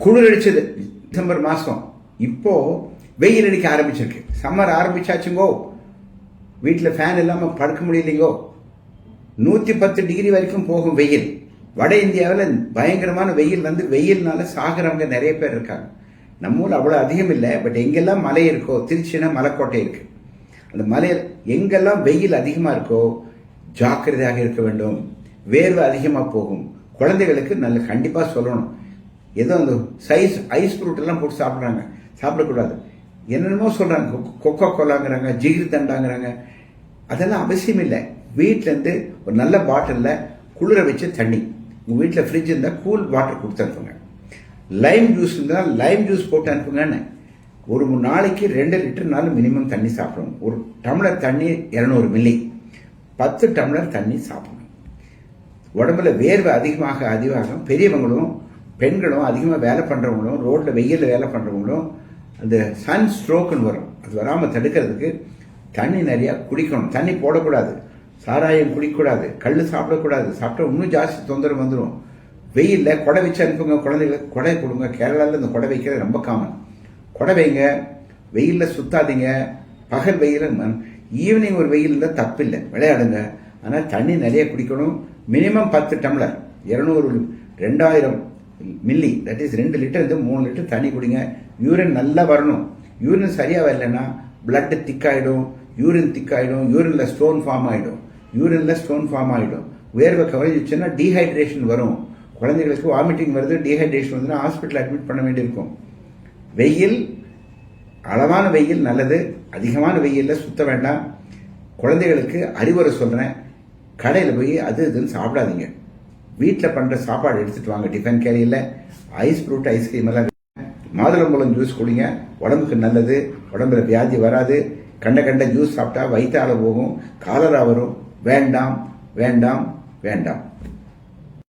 குளிர் அடிச்சது டிசம்பர் மாசம். இப்போ வெயில் அடிக்க ஆரம்பிச்சிருக்கு. சம்மர் ஆரம்பிச்சாச்சுங்கோ. வீட்டில் ஃபேன் இல்லாமல் படுக்க முடியலைங்கோ. 110 டிகிரி வரைக்கும் போகும் வெயில். வட இந்தியாவில் பயங்கரமான வெயில் வந்து வெயில்னால சாகிறவங்க நிறைய பேர் இருக்காங்க. நம்ம ஊர் அவ்வளோ அதிகம் இல்லை. பட் எங்கெல்லாம் மலை இருக்கோ, திருச்சினா மலைக்கோட்டை இருக்கு, அந்த மலையில் எங்கெல்லாம் வெயில் அதிகமாக இருக்கோ ஜாக்கிரதையாக இருக்க வேண்டும். வேர்வை அதிகமாக போகும். குழந்தைகளுக்கு நல்ல கண்டிப்பாக சொல்லணும். ஏதோ அந்த ஐஸ் ஃப்ரூட் எல்லாம் போட்டு சாப்பிட்றாங்க, சாப்பிடக்கூடாது. என்னென்னமோ சொல்றாங்க, கொக்கோ கோலாங்கிறாங்க, ஜிகிர் தண்டாங்கிறாங்க. அதெல்லாம் அவசியம் இல்லை. வீட்டிலேருந்து ஒரு நல்ல பாட்டிலில் குளிர வச்சு தண்ணி, உங்கள் வீட்டில் ஃப்ரிட்ஜ் இருந்தால் கூல் வாட்டர் கொடுத்து அனுப்புங்க. லைம் ஜூஸ் இருந்தால் லைம் ஜூஸ் போட்டு அனுப்புங்கன்னு. ஒரு 3 நாளைக்கு 2 லிட்டர்னாலும் மினிமம் தண்ணி சாப்பிடணும். ஒரு டம்ளர் தண்ணி 200 மில்லி, 10 டம்ளர் தண்ணி சாப்பிடணும். உடம்புல வேர்வை அதிகமாக பெரியவங்களும் பெண்களும் அதிகமாக வேலை பண்ணுறவங்களும் ரோட்டில் வெயிலில் வேலை பண்ணுறவங்களும் அந்த சன் ஸ்ட்ரோக்குன்னு வரும். அது வராமல் தடுக்கிறதுக்கு தண்ணி நிறையா குடிக்கணும். தண்ணி போடக்கூடாது, சாராயம் குடிக்கக்கூடாது, கல் சாப்பிடக்கூடாது. சாப்பிட்டா இன்னும் ஜாஸ்தி தொந்தரவு வந்துடும். வெயிலில் கொடை வச்சு அனுப்புங்க. குழந்தைகளுக்கு கொடை கொடுங்க. கேரளாவில் இந்த கொடை வைக்கிறது ரொம்ப காமன். கொடை வைங்க. வெயிலில் சுத்தாதீங்க. பகல் வெயில், ஈவினிங் ஒரு வெயில் இருந்தால் தப்பில்லை, விளையாடுங்க. ஆனால் தண்ணி நிறைய குடிக்கணும். Minimum 10 tumbler 2000 milli, that is 2 litre 3 litre தண்ணி குடிங்க. யூரின் நல்லா வரணும். யூரின் சரியாக வரலன்னா பிளட் திக்காயிடும், யூரின் திக்காயிடும், யூரின்ல ஸ்டோன் ஃபார்ம் ஆகிடும். வேர்வை கவனிச்சுன்னா டீஹைட்ரேஷன் வரும். குழந்தைகளுக்கு வாமிட்டிங் வருது, டீஹைட்ரேஷன் வருதுன்னா ஹாஸ்பிட்டல் அட்மிட் பண்ண வேண்டியிருக்கும். வெயில், அளவான வெயில் நல்லது. அதிகமான வெயிலில் சுத்த வேண்டாம். குழந்தைகளுக்கு அறிவுரை சொல்கிறேன், கடையில் போய் அது இதுன்னு சாப்பிடாதீங்க. வீட்டில் பண்ணுற சாப்பாடு எடுத்துகிட்டு வாங்க. டிஃபன் கேரியில் ஐஸ் ஃப்ரூட், ஐஸ்கிரீம் எல்லாம், மாதுளம்பழம் ஜூஸ் குடிங்க. உடம்புக்கு நல்லது. உடம்புல வியாதி வராது. கண்ட ஜூஸ் சாப்பிட்டா வயிற்றால போகும், காலரா வரும். வேண்டாம் வேண்டாம் வேண்டாம்.